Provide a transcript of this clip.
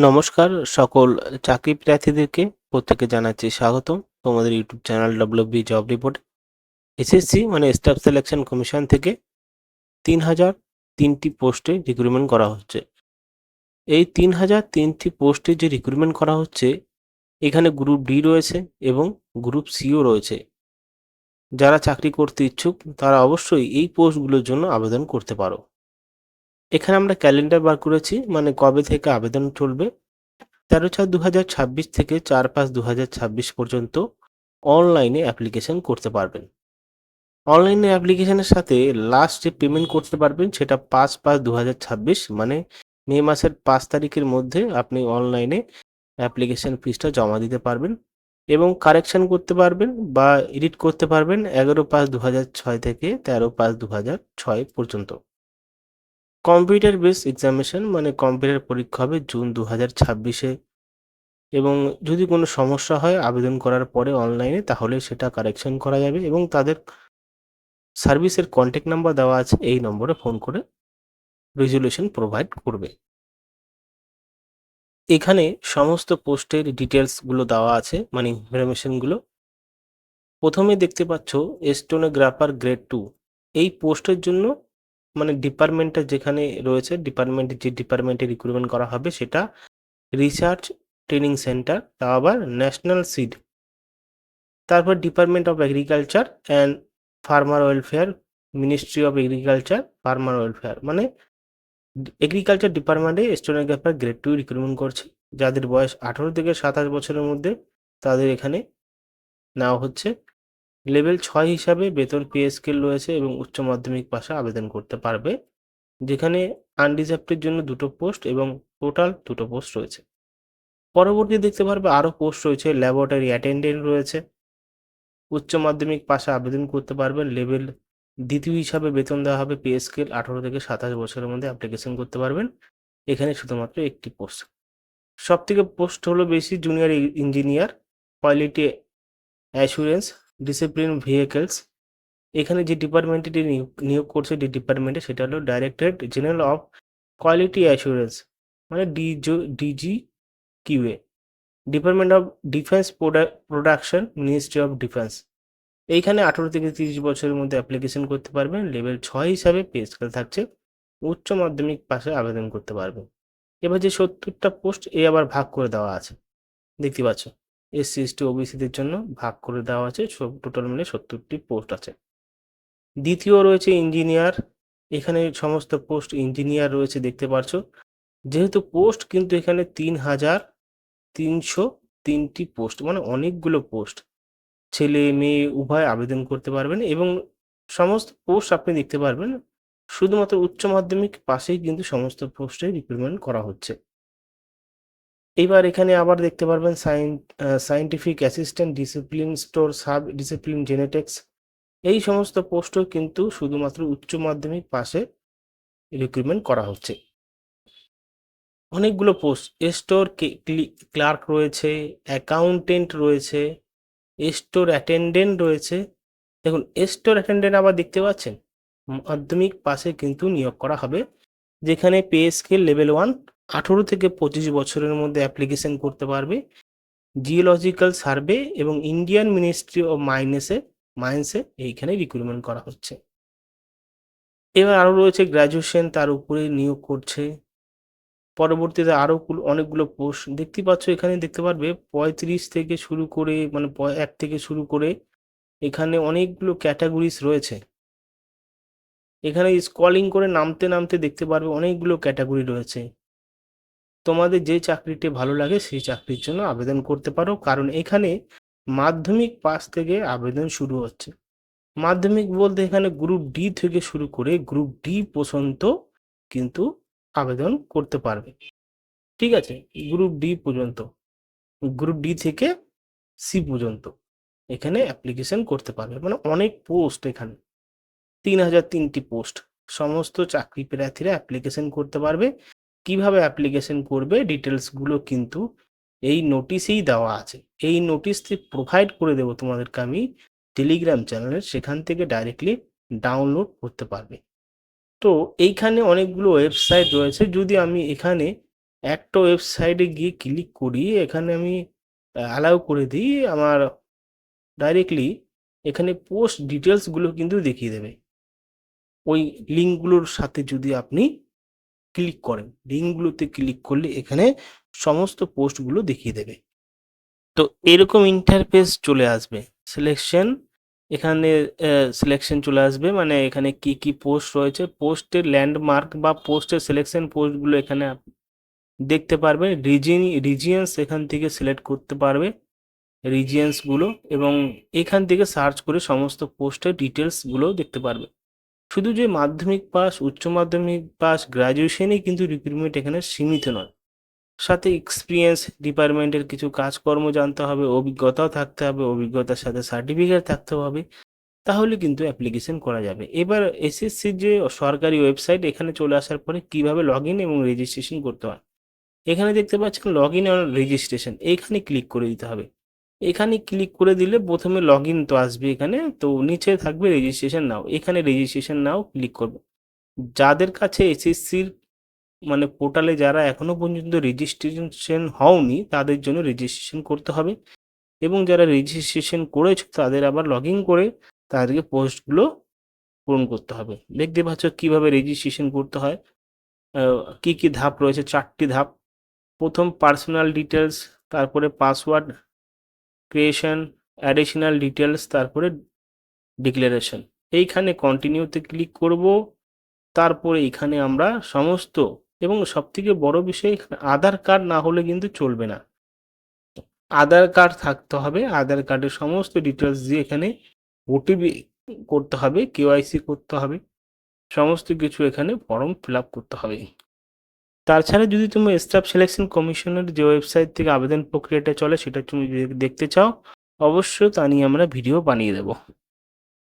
নমস্কার সকল চাকরি প্রার্থীদেরকে প্রত্যেকে জানাচ্ছি স্বাগতম তোমাদের YouTube channel WB job report. SSC মানে স্টাফ সিলেকশন কমিশন থেকে 3003টি পোস্টে রিক্রুটমেন্ট করা হচ্ছে। এই 3003টি পোস্টে যে রিক্রুটমেন্ট করা হচ্ছে এখানে গ্রুপ ডি রয়েছে এবং গ্রুপ সিও রয়েছে। যারা চাকরি করতে ইচ্ছুক তারা অবশ্যই এই পোস্টগুলোর জন্য আবেদন করতে পারো। এখানে আমরা ক্যালেন্ডার বার করেছি, মানে কবে থেকে আবেদন চলবে। 13/4/2026 থেকে 4/5/2026 পর্যন্ত অনলাইনে অ্যাপ্লিকেশন করতে পারবেন। অনলাইনে অ্যাপ্লিকেশনের সাথে লাস্ট যে পেমেন্ট করতে পারবেন সেটা 5/5/2026 মানে মে মাসের 5 তারিখের মধ্যে আপনি অনলাইনে অ্যাপ্লিকেশন ফিসটা জমা দিতে পারবেন এবং কারেকশন করতে পারবেন বা এডিট করতে পারবেন 11/5/2006 থেকে 13/5/2006 পর্যন্ত। কম্পিউটার বেস এক্সামিনেশন মানে কম্পিউটার পরীক্ষা হবে জুন 2026-এ এবং যদি কোনো সমস্যা হয় আবেদন করার পরে অনলাইনে তাহলে সেটা কারেকশন করা যাবে এবং তাদের সার্ভিসের কন্ট্যাক্ট নাম্বার দেওয়া আছে, এই নম্বরে ফোন করে রেজুলেশন প্রোভাইড করবে। এখানে সমস্ত পোস্টের ডিটেলসগুলো দেওয়া আছে, মানে ইনফরমেশনগুলো। প্রথমে দেখতে পাচ্ছ স্টেনোগ্রাফার গ্রেড 2 এই পোস্টের জন্য মানে ডিপার্টমেন্টটা যেখানে রয়েছে, যে ডিপার্টমেন্টে রিক্রুটমেন্ট করা হবে সেটা রিসার্চ ট্রেনিং সেন্টার, তা আবার ন্যাশনাল সিড। তারপর department of agriculture and farmer welfare, ministry of agriculture farmer welfare, মানে এগ্রিকালচার ডিপার্টমেন্টে স্টেনোগ্রাফার গ্রেড 2 রিক্রুটমেন্ট করছে। যাদের বয়স 18 থেকে 27 বছরের মধ্যে তাদের এখানে নেওয়া হচ্ছে। লেভেল 6 হিসাবে বেতন পে স্কেল রয়েছে এবং উচ্চ মাধ্যমিক পাশে আবেদন করতে পারবে, যেখানে আনরিজার্ভডের জন্য 2টো পোস্ট এবং টোটাল 2টো পোস্ট রয়েছে। পরবর্তী দেখতে পারবে আরও পোস্ট রয়েছে, ল্যাবরেটরি অ্যাটেন্ডেন্ট রয়েছে। উচ্চ মাধ্যমিক পাশে আবেদন করতে পারবেন, লেভেল 2 হিসাবে বেতন দেওয়া হবে, পে স্কেল 18 থেকে 27 বছরের মধ্যে অ্যাপ্লিকেশন করতে পারবেন। এখানে শুধুমাত্র একটি পোস্ট। সবথেকে পোস্ট হলো বেশি junior engineer, quality assurance, discipline vehicles. এখানে যে ডিপার্টমেন্টটি নিয়োগ করছে যে ডিপার্টমেন্টে সেটা হলো directorate general of quality assurance, মানে DG QA, department of defence production, ministry of defence. এইখানে 18 থেকে 30 বছরের মধ্যে অ্যাপ্লিকেশন করতে পারবেন। লেভেল 6 হিসাবে পে স্কেল থাকছে। উচ্চ মাধ্যমিক পাশে আবেদন করতে পারবেন। এবার যে 70টা পোস্ট আবার ভাগ করে দেওয়া আছে, দেখতে পাচ্ছ এসসি এসটি ওবিসিদের জন্য ভাগ করে দেওয়া আছে। সব টোটাল মিলে 70টি পোস্ট আছে। দ্বিতীয় রয়েছে ইঞ্জিনিয়ার, এখানে সমস্ত পোস্ট ইঞ্জিনিয়ার রয়েছে দেখতে পাচ্ছ। যেহেতু পোস্ট কিন্তু এখানে 3303টি পোস্ট, মানে অনেকগুলো পোস্ট, ছেলে মেয়ে উভয় আবেদন করতে পারবেন এবং সমস্ত পোস্ট আপনি দেখতে পারবেন শুধুমাত্র উচ্চ মাধ্যমিক পাশেই কিন্তু সমস্ত পোস্টে রিক্রুটমেন্ট করা হচ্ছে। এইবার এখানে আবার দেখতে পারবেন scientific assistant, discipline store, sub discipline genetics. এই সমস্ত পোস্টও কিন্তু শুধুমাত্র উচ্চ মাধ্যমিক পাশে রিক্রুটমেন্ট করা হচ্ছে। অনেকগুলো পোস্ট, স্টোর ক্লার্ক রয়েছে, অ্যাকাউন্টেন্ট রয়েছে, স্টোর অ্যাটেন্ডেন্ট রয়েছে। দেখুন স্টোর অ্যাটেন্ডেন্ট আবার দেখতে পাচ্ছেন মাধ্যমিক পাশে কিন্তু নিয়োগ করা হবে, যেখানে পে স্কেল লেভেল 1, 18 থেকে 25 বছরের মধ্যে অ্যাপ্লিকেশন করতে পারবে। জিওলজিক্যাল সার্ভে এবং ইন্ডিয়ান মিনিস্ট্রি অফ মাইন্সে এইখানে রিক্রুটমেন্ট করা হচ্ছে। এবার আরও রয়েছে গ্র্যাজুয়েশন, তার উপরে নিয়োগ করছে। পরবর্তীতে আরও অনেকগুলো পোস্ট দেখতে পাচ্ছ, এখানে দেখতে পারবে 35 থেকে শুরু করে, মানে 1 থেকে শুরু করে এখানে অনেকগুলো ক্যাটাগরিজ রয়েছে। এখানে স্ক্রলিং করে নামতে নামতে দেখতে পারবে অনেকগুলো ক্যাটাগরি রয়েছে। তোমাদের যে চাকরিটি ভালো লাগে সেই চাকরির জন্য আবেদন করতে পারো, কারণ এখানে মাধ্যমিক পাস থেকে আবেদন শুরু হচ্ছে। মাধ্যমিক বলতে এখানে গ্রুপ ডি থেকে শুরু করে গ্রুপ ডি পর্যন্ত কিন্তু আবেদন করতে পারবে। ঠিক আছে, গ্রুপ ডি পর্যন্ত, গ্রুপ ডি থেকে সি পর্যন্ত এখানে অ্যাপ্লিকেশন করতে পারবে, মানে অনেক পোস্ট এখানে 3003টি পোস্ট। সমস্ত চাকরি প্রার্থীরা অ্যাপ্লিকেশন করতে পারবে। কিভাবে অ্যাপ্লিকেশন করবে ডিটেলসগুলো কিন্তু এই নোটিশেই দেওয়া আছে। এই নোটিশটি প্রোভাইড করে দেবো তোমাদেরকে আমি টেলিগ্রাম চ্যানেলে, সেখান থেকে ডাইরেক্টলি ডাউনলোড করতে পারবে। তো এইখানে অনেকগুলো ওয়েবসাইট রয়েছে, যদি আমি এখানে একটা ওয়েবসাইটে গিয়ে ক্লিক করি, এখানে আমি অ্যালাউ করে দিই, আমার ডাইরেক্টলি এখানে পোস্ট ডিটেলসগুলো কিন্তু দেখিয়ে দেবে। ওই লিঙ্কগুলোর সাথে যদি আপনি ক্লিক করেন, লিঙ্কগুলোতে ক্লিক করলে এখানে সমস্ত পোস্টগুলো দেখিয়ে দেবে। তো এরকম ইন্টারফেস চলে আসবে। সিলেকশন, এখানে সিলেকশন চলে আসবে, মানে এখানে কি কি পোস্ট রয়েছে, পোস্টের ল্যান্ডমার্ক বা পোস্টের সিলেকশন পোস্টগুলো এখানে দেখতে পারবে। রিজিয়ন্স এখান থেকে সিলেক্ট করতে পারবে রিজিয়ন্সগুলো, এবং এখান থেকে সার্চ করে সমস্ত পোস্টের ডিটেলসগুলো দেখতে পারবে। শুধু যে মাধ্যমিক পাস, উচ্চ মাধ্যমিক পাস, গ্র্যাজুয়েশনই কিন্তু রিক্রুটমেন্ট এখানে সীমিত নয়, সাথে এক্সপিরিয়েন্স, ডিপার্টমেন্টের কিছু কাজকর্ম জানতে হবে, অভিজ্ঞতাও থাকতে হবে, অভিজ্ঞতার সাথে সার্টিফিকেট থাকতে হবে, তাহলে কিন্তু অ্যাপ্লিকেশন করা যাবে। এবার এসএসসির যে সরকারি ওয়েবসাইট, এখানে চলে আসার পরে কিভাবে লগ ইন এবং রেজিস্ট্রেশন করতে হয়, এখানে দেখতে পাচ্ছেন লগ ইন আর রেজিস্ট্রেশন, এইখানে ক্লিক করে দিতে হবে। এখানে ক্লিক করে দিলে প্রথমে লগ ইন তো আসবে এখানে, তো নিচে থাকবে রেজিস্ট্রেশন নাও, এখানে রেজিস্ট্রেশন নাও ক্লিক করবে। যাদের কাছে এসএসসির মানে পোর্টালে যারা এখনো পর্যন্ত রেজিস্ট্রেশন হওনি, তাদের জন্য রেজিস্ট্রেশন করতে হবে, এবং যারা রেজিস্ট্রেশন করেছে তাদের আবার লগ ইন করে তাদেরকে পোস্টগুলো পূরণ করতে হবে। দেখতে পাচ্ছ কিভাবে রেজিস্ট্রেশন করতে হয়, কি কি ধাপ রয়েছে, 4টি ধাপ। প্রথম পার্সোনাল ডিটেলস, তারপরে পাসওয়ার্ড ক্রিয়েশন, অ্যাডিশনাল ডিটেলস, তারপরে ডিক্লারেশন। এইখানে কন্টিনিউতে ক্লিক করব। তারপরে এখানে আমরা সমস্ত, এবং সবথেকে বড় বিষয়, এখানে আধার কার্ড না হলে কিন্তু চলবে না, আধার কার্ড থাকতে হবে। আধার কার্ডের সমস্ত ডিটেলস দিয়ে এখানে ওটিপি করতে হবে, কেওয়াইসি করতে হবে, সমস্ত কিছু এখানে ফর্ম ফিল আপ করতে হবে। তাছাড়া যদি তুমি স্টাফ সিলেকশন কমিশনের যে ওয়েবসাইট থেকে আবেদন প্রক্রিয়াটা চলে সেটা তুমি যদি দেখতে চাও, অবশ্যই তা নিয়ে আমরা ভিডিও বানিয়ে দেবো।